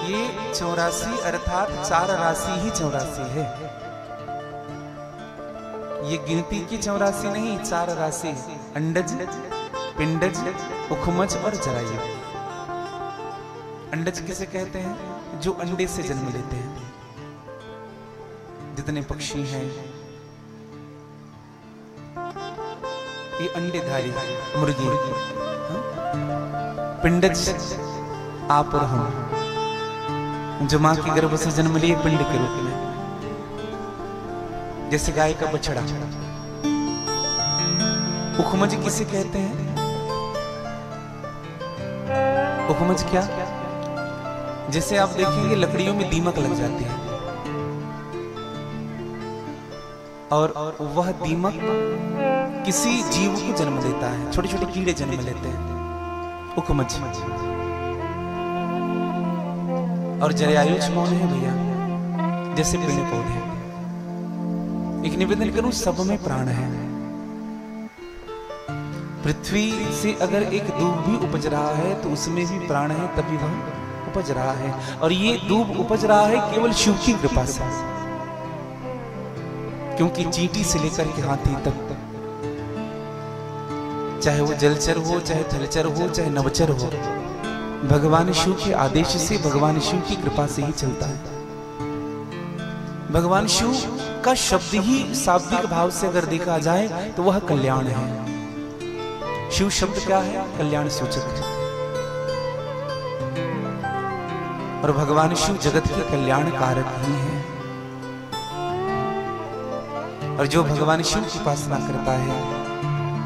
ये 84 अर्थात 4 राशि ही 84 है। ये गिनती की 84 नहीं, 4 राशि। अंडज, पिंडज, उखमज और जरायु। अंडज किसे कहते हैं? जो अंडे से जन्म लेते हैं। जितने पक्षी हैं ये अंडेधारी मुर्गी। पिंडज आप और हम, जो मां के गर्भ से जन्म लिए पिंड के रूप में, जैसे गाय का बछड़ा। उखमज किसे कहते हैं? उखमज क्या? जैसे आप देखेंगे लकड़ियों में दीमक लग जाती है और वह दीमक किसी जीव को जन्म देता है। छोटे छोटे कीड़े जन्म लेते हैं, उखमज। और जरायुज कौन है भैया? जैसे पेड़ पौधे। एक निवेदन करूं, सब में प्राण है। पृथ्वी से अगर एक दूब भी उपज रहा है तो उसमें भी प्राण है, तभी वह उपज रहा है। और ये दूब उपज रहा है केवल शिव की कृपा से। क्योंकि चींटी से लेकर के हाथी तक, चाहे वो जलचर हो, चाहे थलचर हो, चाहे नवचर हो, भगवान शिव के आदेश से, भगवान शिव की कृपा से ही चलता है। भगवान शिव का शब्द ही शाब्दिक भाव से अगर देखा जाए तो वह कल्याण है। शिव शब्द क्या है? कल्याण सूचक है। और भगवान शिव जगत के कल्याण कारक ही हैं। और जो भगवान शिव की उपासना करता है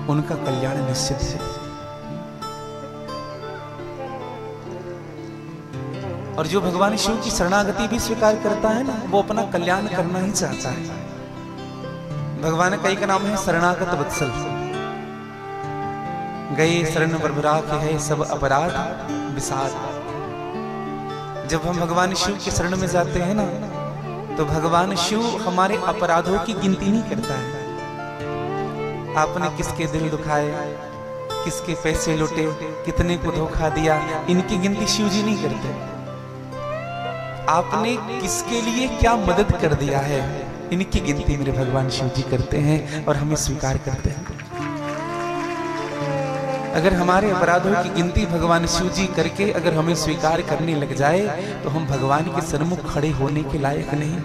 उनका कल्याण निश्चित है। और जो भगवान शिव की शरणागति भी स्वीकार करता है ना, वो अपना कल्याण करना ही चाहता है। भगवान का एक नाम है शरणागत वत्सल। गए शरण बरबराक है सब अपराध विसार। जब हम भगवान शिव के शरण में जाते हैं ना, तो भगवान शिव हमारे अपराधों की गिनती नहीं करता है। आपने किसके दिल दुखाए, किसके पैसे लुटे, कितने को धोखा दिया, इनकी गिनती शिव जी नहीं करते। आपने किसके लिए क्या मदद कर दिया है, इनकी गिनती मेरे भगवान शिव जी करते हैं और हमें स्वीकार करते हैं। अगर हमारे अपराधों की गिनती भगवान शिव जी करके अगर हमें स्वीकार करने लग जाए तो हम भगवान के सन्मुख खड़े होने के लायक नहीं।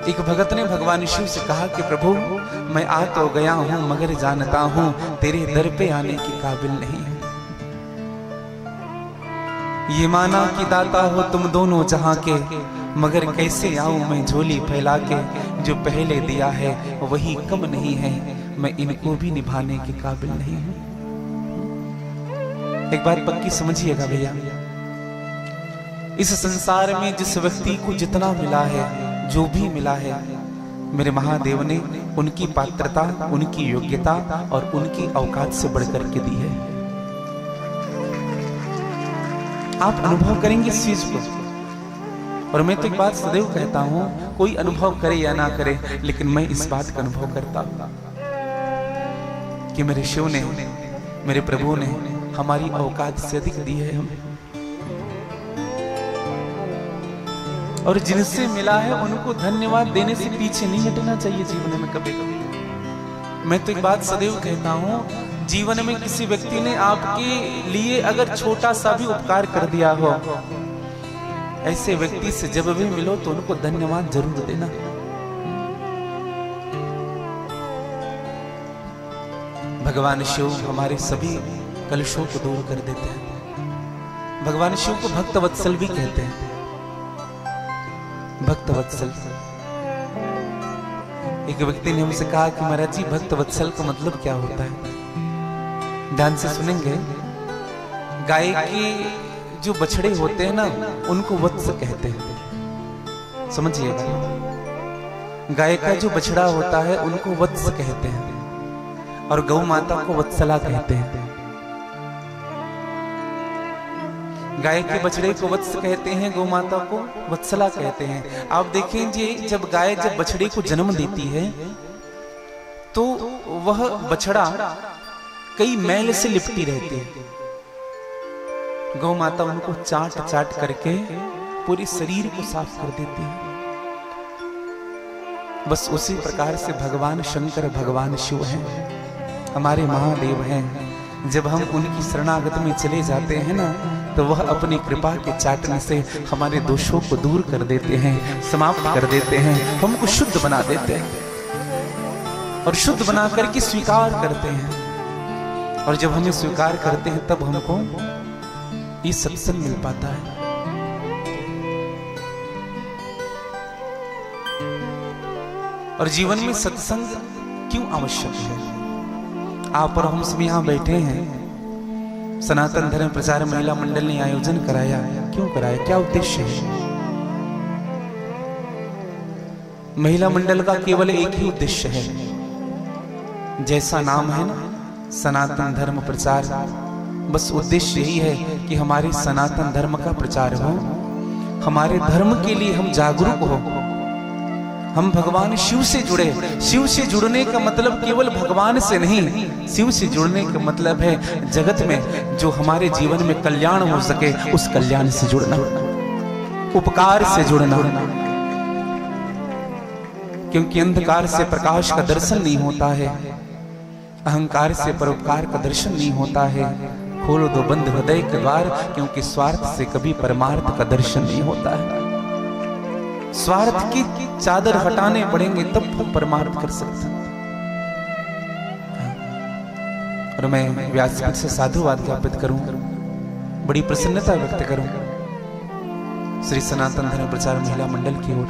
एक भगत ने भगवान शिव से कहा कि प्रभु, मैं आ तो गया हूं मगर जानता हूं तेरे दर पे आने के काबिल नहीं है। ये माना कि दाता हो तुम दोनों जहां के, मगर कैसे आऊं मैं झोली फैला के। जो पहले दिया है वही कम नहीं है, मैं इनको भी निभाने के काबिल नहीं हूं। एक बात पक्की समझिएगा भैया, इस संसार में जिस व्यक्ति को जितना मिला है, जो भी मिला है, मेरे महादेव ने उनकी पात्रता, उनकी योग्यता और उनकी औकात से बढ़कर के दी है। आप अनुभव करेंगे इस चीज को। और मैं तो एक बात सदैव कहता हूं, कोई अनुभव करे या ना करे, लेकिन मैं इस बात का अनुभव करता हूं कि मेरे शिव ने, मेरे प्रभु ने हमारी औकात से अधिक दी है हमें। और जिनसे मिला है उनको धन्यवाद देने से पीछे नहीं हटना चाहिए जीवन में कभी कभी। मैं तो एक बात सदैव कहता हूं, जीवन में किसी व्यक्ति ने आपके लिए अगर छोटा सा भी उपकार कर दिया हो, ऐसे व्यक्ति से जब भी मिलो तो उनको धन्यवाद जरूर देना। भगवान शिव हमारे सभी कलुषों को दूर कर देते हैं। भगवान शिव को भक्त वत्सल भी कहते हैं। भक्त वत्सल। एक व्यक्ति ने हमसे कहा कि महाराज जी, भक्त वत्सल का मतलब क्या होता है? ध्यान से सुनेंगे। गाय के जो बछड़े होते हैं ना, उनको वत्स कहते हैं, समझिएगा। गाय का जो बछड़ा होता है उनको वत्स कहते हैं और गौ माता को वत्सला कहते हैं। गाय के बछड़े को वत्स कहते हैं, गौ माता को वत्सला कहते हैं। आप देखेंगे जब गाय जब बछड़े को जन्म देती है तो वह बछड़ा कई मैल से लिपटी रहती है। गौ माता उनको चाट चाट करके पूरे शरीर को साफ कर देती है। बस उसी प्रकार से भगवान शंकर भगवान शिव हैं, हमारे महादेव हैं। जब हम उनकी शरणागत में चले जाते हैं ना, तो वह अपनी कृपा के चाटने से हमारे दोषों को दूर कर देते हैं, समाप्त कर देते हैं, हमको शुद्ध बना देते हैं और शुद्ध बना करके स्वीकार करते हैं। और जब हमें स्वीकार करते हैं तब हमको ये सत्संग मिल पाता है। और जीवन में सत्संग क्यों आवश्यक है? आप और हम सब यहाँ बैठे हैं, सनातन धर्म प्रचार महिला मंडल ने आयोजन कराया। क्यों कराया? क्या उद्देश्य है? महिला मंडल का केवल एक ही उद्देश्य है, जैसा नाम है ना, सनातन धर्म प्रचार। बस उद्देश्य यही है कि हमारे सनातन धर्म का प्रचार हो, हमारे धर्म के लिए हम जागरूक हो, हम भगवान शिव से जुड़े। शिव से जुड़ने का मतलब केवल भगवान से नहीं, शिव से जुड़ने का मतलब है जगत में जो हमारे जीवन में कल्याण हो सके उस कल्याण से जुड़ना, उपकार से जुड़ना। क्योंकि अंधकार से प्रकाश का दर्शन नहीं होता है, अहंकार से परोपकार का दर्शन नहीं होता है। खोलो दो बंद हृदय के द्वार, क्योंकि स्वार्थ से कभी परमार्थ का दर्शन नहीं होता है। स्वार्थ की चादर हटाने पड़ेंगे तब हम परमार्थ कर सकते हैं। और मैं व्यासपीठ से साधुवाद ज्ञापित करूं, बड़ी प्रसन्नता व्यक्त करूं श्री सनातन धर्म प्रचार महिला मंडल की ओर।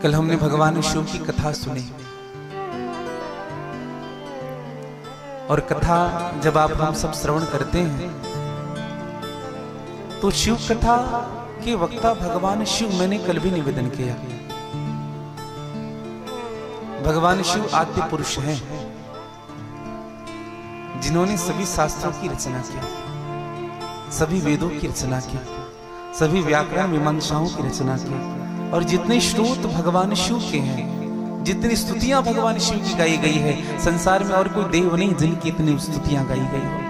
कल हमने भगवान शिव की कथा सुनी, और कथा जब आप हम सब श्रवण करते हैं तो शिव कथा के वक्ता भगवान शिव, मैंने कल भी निवेदन किया, भगवान शिव आद्य पुरुष हैं, जिन्होंने सभी शास्त्रों की रचना की, सभी वेदों की रचना की, सभी व्याकरण मीमांसाओं की रचना की। और जितने श्लोक भगवान शिव के हैं, जितनी स्तुतियां भगवान शिव की गाई गई है, संसार में और कोई देव नहीं जिनकी इतनी स्तुतियां गाई गई हो।